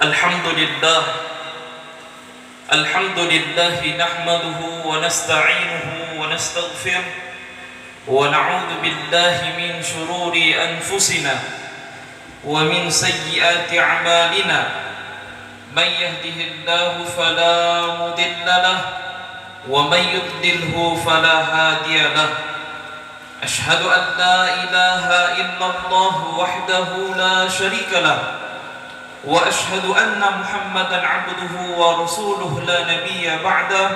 Alhamdulillah nahmaduhu wa nasta'inuhu wa nastaghfir wa na'udzu billahi min shururi anfusina wa min sayyiati a'malina man yahdihillahu fala mudilla lahu wa man yudlilhu fala hadiya lahu ashhadu an la ilaha illallah wahdahu la sharika lahu وأشهد أن محمدا عبده ورسوله لا نبي بعده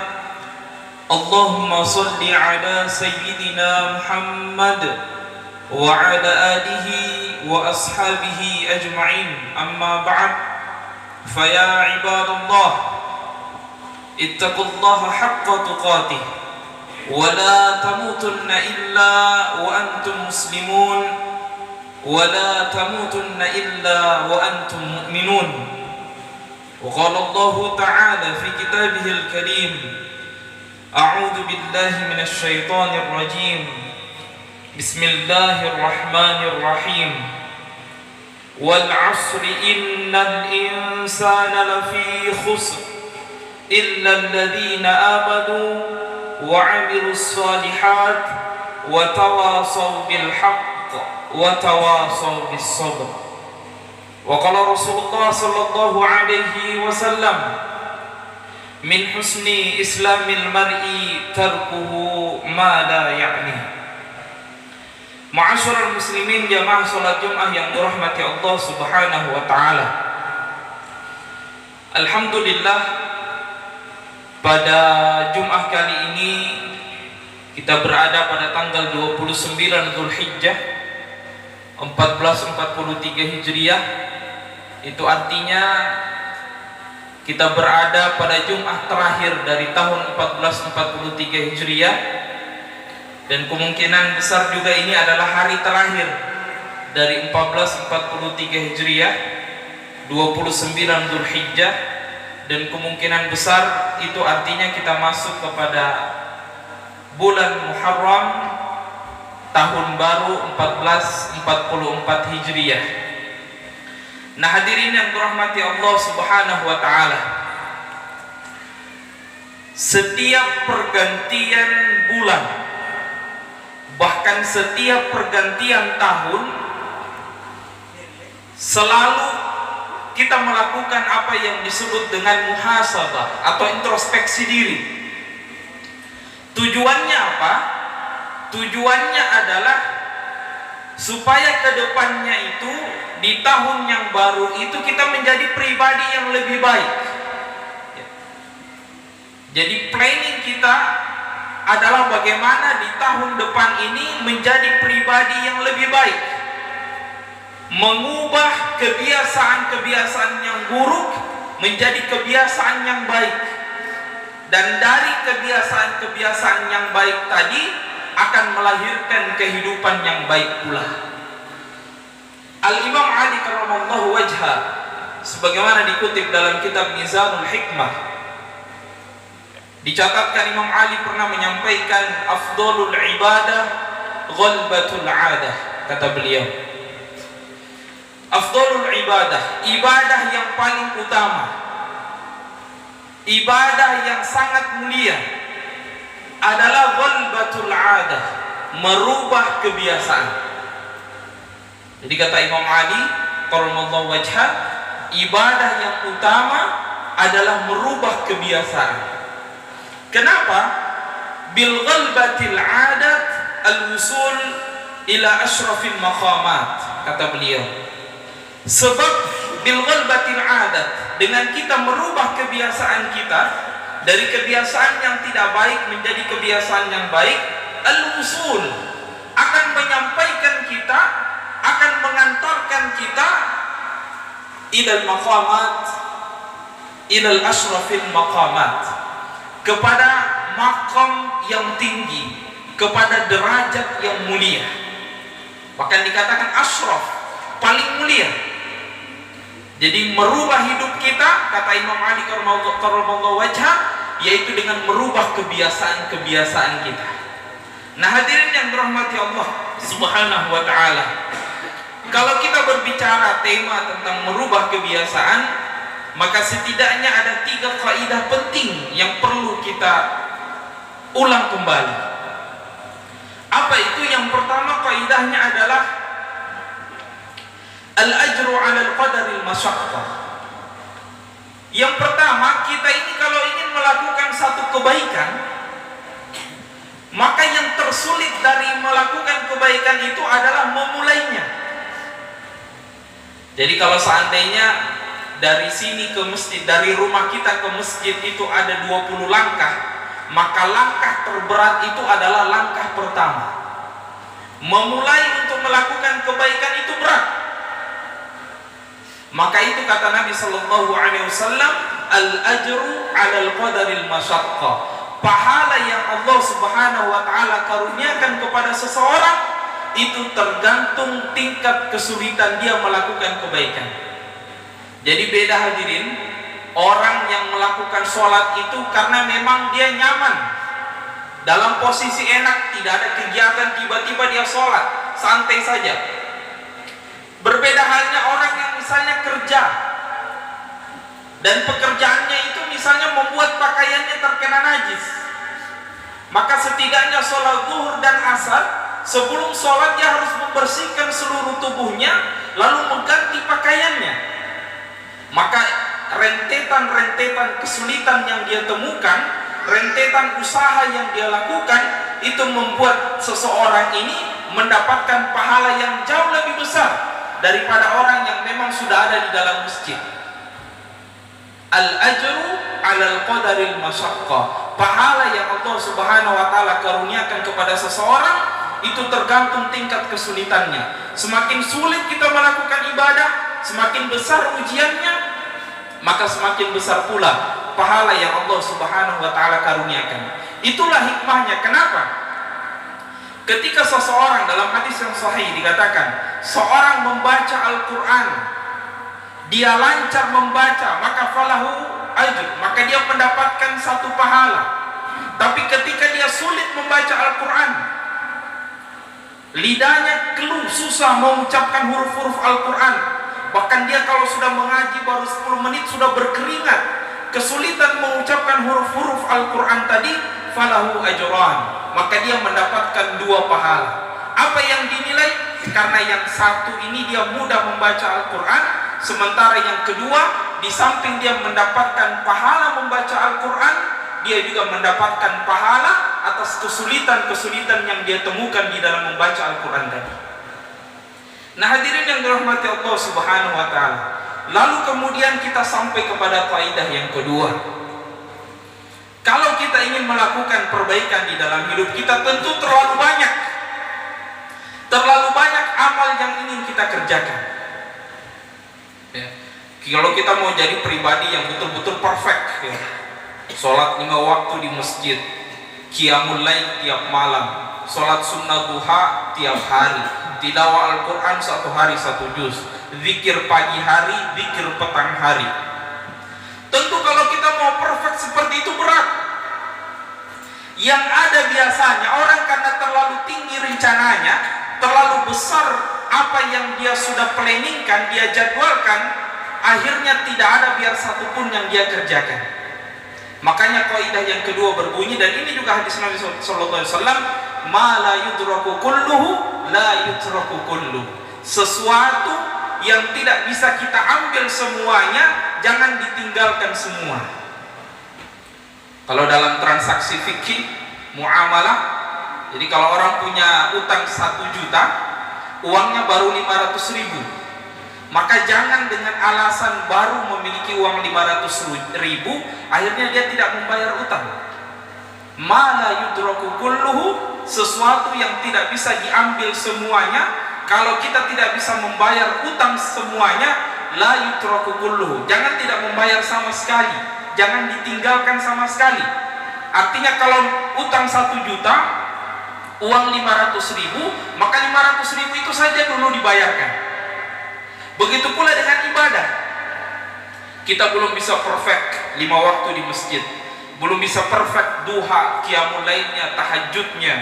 اللهم صل على سيدنا محمد وعلى آله وأصحابه أجمعين أما بعد فيا عباد الله اتقوا الله حق تقاته ولا تموتن إلا وأنتم مسلمون ولا تموتن إلا وأنتم مؤمنون وقال الله تعالى في كتابه الكريم أعوذ بالله من الشيطان الرجيم بسم الله الرحمن الرحيم والعصر إن الإنسان لفي خسر إلا الذين آمنوا وعملوا الصالحات وتواصوا بالحق وتواصوا بالصبر وقال رسول الله صلى الله عليه وسلم من حسن إسلام المرء تركه ما لا يعنيه. Ma'asyiral muslimin jamaah salat Jumat yang dirahmati Allah Subhanahu wa taala. Alhamdulillah, pada Jumat kali ini kita berada pada tanggal 29 Zulhijjah 1443 Hijriah. Itu artinya kita berada pada Jumat terakhir dari tahun 1443 Hijriah, dan kemungkinan besar juga ini adalah hari terakhir dari 1443 Hijriah 29 Zulhijjah, dan kemungkinan besar itu artinya kita masuk kepada bulan Muharram tahun baru 1444 Hijriah. Nah, hadirin yang dirahmati Allah Subhanahu wa taala, setiap pergantian bulan, bahkan setiap pergantian tahun, selalu kita melakukan apa yang disebut dengan muhasabah atau introspeksi diri. Tujuannya apa? Tujuannya adalah supaya kedepannya itu di tahun yang baru itu kita menjadi pribadi yang lebih baik. Jadi planning kita adalah bagaimana di tahun depan ini menjadi pribadi yang lebih baik, mengubah kebiasaan-kebiasaan yang buruk menjadi kebiasaan yang baik, dan dari kebiasaan-kebiasaan yang baik tadi akan melahirkan kehidupan yang baik pula. Al-Imam Ali karramallahu wajha, sebagaimana dikutip dalam kitab Mizanul Hikmah, dicatatkan Imam Ali pernah menyampaikan afdhalul ibadah ghalbatul adah. Kata beliau, afdhalul ibadah, ibadah yang paling utama, ibadah yang sangat mulia adalah ghalbatul adah, merubah kebiasaan. Jadi kata Imam Ali karramallahu wajha, ibadah yang utama adalah merubah kebiasaan. Kenapa? Bil ghalbatil adat al-wusul ila asyrafil maqamat, kata beliau. Sebab bil ghalbatil adat, dengan kita merubah kebiasaan kita dari kebiasaan yang tidak baik menjadi kebiasaan yang baik, al-wusul akan menyampaikan kita, akan mengantarkan kita ilal maqamat, ilal asyrafil maqamat, kepada maqam yang tinggi, kepada derajat yang mulia. Bahkan dikatakan asyraf, paling mulia. Jadi merubah hidup kita, kata Imam Ali karramallahu wajha, yaitu dengan merubah kebiasaan-kebiasaan kita. Nah, hadirin yang dirahmati Allah Subhanahu wa taala, kalau kita berbicara tema tentang merubah kebiasaan, maka setidaknya ada 3 kaidah penting yang perlu kita ulang kembali. Apa itu? Yang pertama kaidahnya adalah al-ajru 'ala al-qadaril masyaqqah. Yang pertama, kita ini kalau ingin melakukan satu kebaikan, maka yang tersulit dari melakukan kebaikan itu adalah memulainya. Jadi kalau seandainya dari sini ke masjid, dari rumah kita ke masjid itu ada 20 langkah, maka langkah terberat itu adalah langkah pertama. Memulai untuk melakukan kebaikan itu berat. Maka itu kata Nabi sallallahu alaihi wasallam, al-ajru 'alal qadaril masyaqqah. Pahala yang Allah Subhanahu wa taala karuniakan kepada seseorang itu tergantung tingkat kesulitan dia melakukan kebaikan. Jadi beda hadirin, orang yang melakukan sholat itu karena memang dia nyaman, dalam posisi enak, tidak ada kegiatan, tiba-tiba dia sholat, santai saja. Berbeda halnya orang yang misalnya kerja, dan pekerjaannya itu misalnya membuat pakaiannya terkena najis, maka setidaknya sholat zuhur dan asar, sebelum sholat dia harus membersihkan seluruh tubuhnya, lalu mengganti pakaiannya. Maka rentetan-rentetan kesulitan yang dia temukan, rentetan usaha yang dia lakukan, itu membuat seseorang ini mendapatkan pahala yang jauh lebih besar daripada orang yang memang sudah ada di dalam masjid. Al-ajru 'alal qadaril masyaqqah. Pahala yang Allah Subhanahu wa taala karuniakan kepada seseorang itu tergantung tingkat kesulitannya. Semakin sulit kita melakukan ibadah, semakin besar ujiannya, maka semakin besar pula pahala yang Allah Subhanahu wa taala karuniakan. Itulah hikmahnya. Kenapa? Ketika seseorang, dalam hadis yang sahih dikatakan, seorang membaca Al-Quran, dia lancar membaca, maka falahu ajr, maka dia mendapatkan satu pahala. Tapi ketika dia sulit membaca Al-Quran, lidahnya keluh, susah mengucapkan huruf-huruf Al-Quran, bahkan dia kalau sudah mengaji baru 10 menit sudah berkeringat, kesulitan mengucapkan huruf-huruf Al-Quran tadi, falahu ajran, maka dia mendapatkan 2 pahala. Apa yang dinilai? Karena yang satu ini dia mudah membaca Al-Quran, sementara yang kedua, di samping dia mendapatkan pahala membaca Al-Quran, dia juga mendapatkan pahala atas kesulitan-kesulitan yang dia temukan di dalam membaca Al-Quran tadi. Nah hadirin yang dirahmati Allah Subhanahu wa ta'ala, lalu kemudian kita sampai kepada kaidah yang kedua. Kalau kita ingin melakukan perbaikan di dalam hidup kita, tentu terlalu banyak amal yang ingin kita kerjakan. Ya. Kalau kita mau jadi pribadi yang betul-betul perfect, ya. Sholat 5 waktu di masjid, qiyamul lail tiap malam, sholat sunnah duha tiap hari, tilawah Al-Quran 1 hari 1 juz, zikir pagi hari, zikir petang hari. Tentu kalau kita mau perfect seperti itu berat. Yang ada biasanya orang karena terlalu tinggi rencananya, terlalu besar apa yang dia sudah planningkan, dia jadwalkan, akhirnya tidak ada biar satupun yang dia kerjakan. Makanya kaidah yang kedua berbunyi, dan ini juga hadis Nabi sallallahu alaihi wasallam, ma la yudraku kulluhu la yutraku kulluhu. Sesuatu yang tidak bisa kita ambil semuanya, jangan ditinggalkan semua. Kalau dalam transaksi fikih muamalah, jadi kalau orang punya utang 1 juta, uangnya baru 500.000, maka jangan dengan alasan baru memiliki uang 500.000 akhirnya dia tidak membayar utang. Ma la yudraku kulluhu, sesuatu yang tidak bisa diambil semuanya. Kalau kita tidak bisa membayar utang semuanya, la yudraku kulluhu, jangan tidak membayar sama sekali, jangan ditinggalkan sama sekali. Artinya kalau utang 1 juta, uang 500.000, maka 500.000 itu saja dulu dibayarkan. Begitu pula dengan ibadah. Kita belum bisa perfect 5 waktu di masjid, belum bisa perfect duha, qiyamul lailnya, tahajudnya,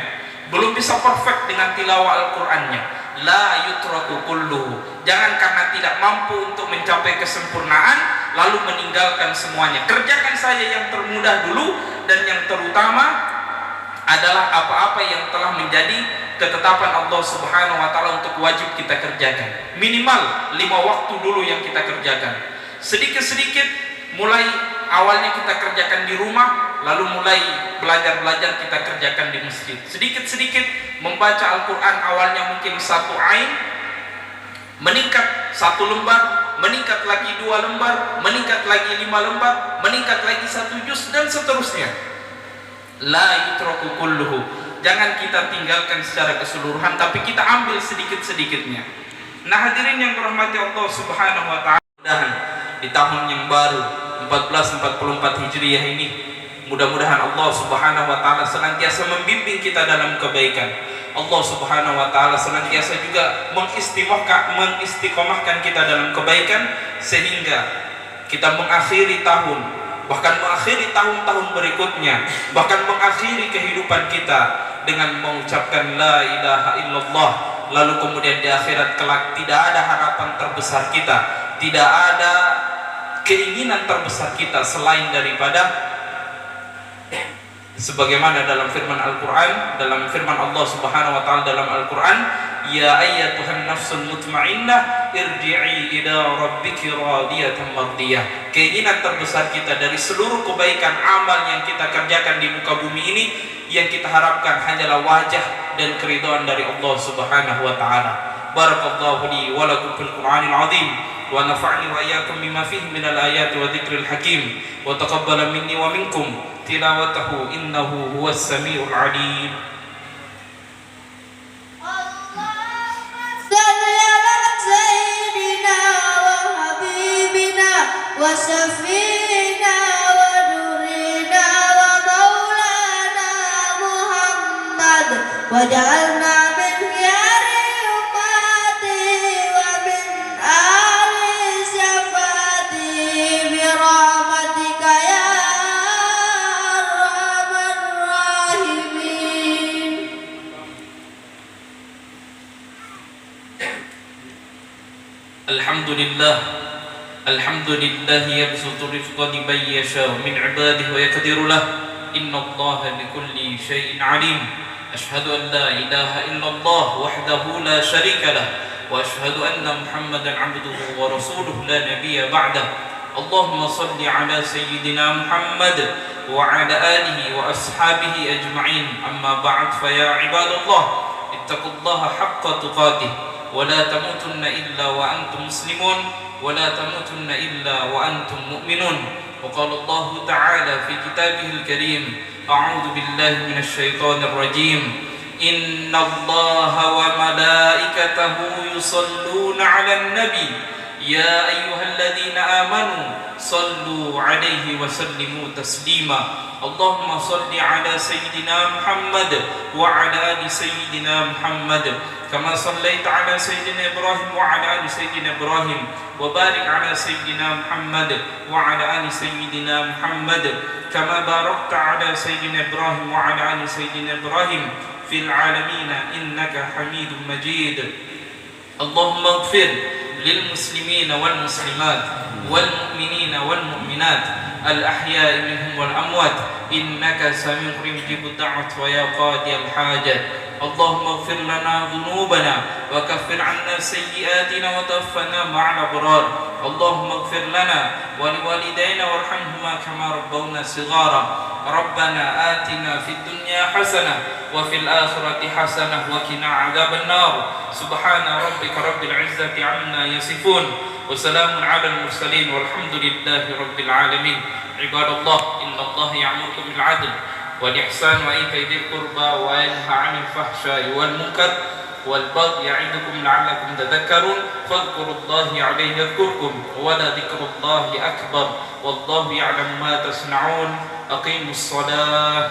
belum bisa perfect dengan tilawah Al-Qur'annya. La yutraku kulluhu, jangan karena tidak mampu untuk mencapai kesempurnaan lalu meninggalkan semuanya. Kerjakan saja yang termudah dulu, dan yang terutama adalah apa-apa yang telah menjadi ketetapan Allah Subhanahu wa taala untuk wajib kita kerjakan. Minimal 5 waktu dulu yang kita kerjakan. Sedikit-sedikit, mulai awalnya kita kerjakan di rumah, lalu mulai belajar-belajar kita kerjakan di masjid. Sedikit-sedikit membaca Al-Quran, awalnya mungkin 1 ain, meningkat 1 lembar, meningkat lagi 2 lembar, meningkat lagi 5 lembar, meningkat lagi 1 juz, dan seterusnya. La yutraku kulluhu. Jangan kita tinggalkan secara keseluruhan, tapi kita ambil sedikit-sedikitnya. Nah, hadirin yang dirahmati Allah Subhanahu wa taala, mudah-mudahan di tahun yang baru 1444 Hijriah ini, mudah-mudahan Allah Subhanahu wa taala senantiasa membimbing kita dalam kebaikan. Allah Subhanahu wa taala senantiasa juga mengistiqomahkan kita dalam kebaikan, sehingga kita mengakhiri tahun, bahkan mengakhiri tahun-tahun berikutnya, bahkan mengakhiri kehidupan kita dengan mengucapkan la ilaha illallah. Lalu kemudian di akhirat kelak tidak ada harapan terbesar kita, tidak ada keinginan terbesar kita selain daripada sebagaimana dalam firman Al-Quran, dalam firman Allah Subhanahu wa taala dalam Al-Quran, ya ayyatuhan nafsul mutmainnah irji'i ila rabbiki radiyatan mardiyah. Keinginan terbesar kita dari seluruh kebaikan amal yang kita kerjakan di muka bumi ini, yang kita harapkan hanyalah wajah dan keridhaan dari Allah Subhanahu wa taala. Barakallahu li wa lakum fil Qur'anil azim, wa nafa'ni wa iyyakum bima fihi minal ayati wa dzikril hakim, wa taqabbala minni wa minkum tilawatahu innahu huwas samiul alim. وشفينا ونورنا ومولانا محمد وجعلنا من خيار أمته ومن آل شفاعته برحمتك يا أرحم الراحمين. Alhamdulillah, alhamdulillah yabsutu rizqa liman yasha min ibadihi wa yaqdiru lah. Innallaha bikulli syai'in alim. Ashhadu an la ilaha illallah wahdahu la syarika lah, wa ashhadu anna Muhammadan 'abduhu wa rasuluhu la nabiyya ba'dah. Allahumma shalli ala sayyidina Muhammad wa ala alihi wa ashabihi ajma'in. Amma ba'd, fa ya ibadallah, ittaqullaha haqqa tuqatih wa la tamutunna illa wa antum muslimun wa la tamutunna illa wa antum mu'minun. وقال الله تعالى في كتابه الكريم: أعوذ بالله من الشيطان الرجيم إن الله وملائكته يصلون على النبي يا أيها الذين آمنوا صلوا عليه وسلموا تسليما. اللهم صل على سيدنا محمد وعلى آل سيدنا محمد كما صليت على سيدنا إبراهيم وعلى آل سيدنا إبراهيم وبارك على سيدنا محمد وعلى آل سيدنا محمد كما باركت على سيدنا إبراهيم وعلى آل سيدنا إبراهيم في العالمين إنك حميد مجيد. اللهم اغفر للمسلمين والمسلمات والمؤمنين والمؤمنات الأحياء منهم والأموات إنك سميع مجيب الدعوة ويا قاضي الحاجة. اللهم اغفر لنا ذنوبنا وكفر عنا سيئاتنا وتوفنا مع الأبرار. اللهم اغفر لنا ولوالدينا وارحمهما كما ربونا صغارا. ربنا آتنا في الدنيا حسنة وفي الآخرة حسنة وقنا عذاب النار. سبحان ربك رب العزة عما يصفون وسلام على المرسلين والحمد لله رب العالمين. عباد الله، إن الله يأمركم بالعدل والإحسان وإيتاء ذي القربى وينهى عن الفحشاء والمنكر والبغي يعظكم لعلكم تذكرون. فاذكروا الله عليه يذكركم ولذكر الله أكبر والله يعلم ما تصنعون. أقيموا الصلاة.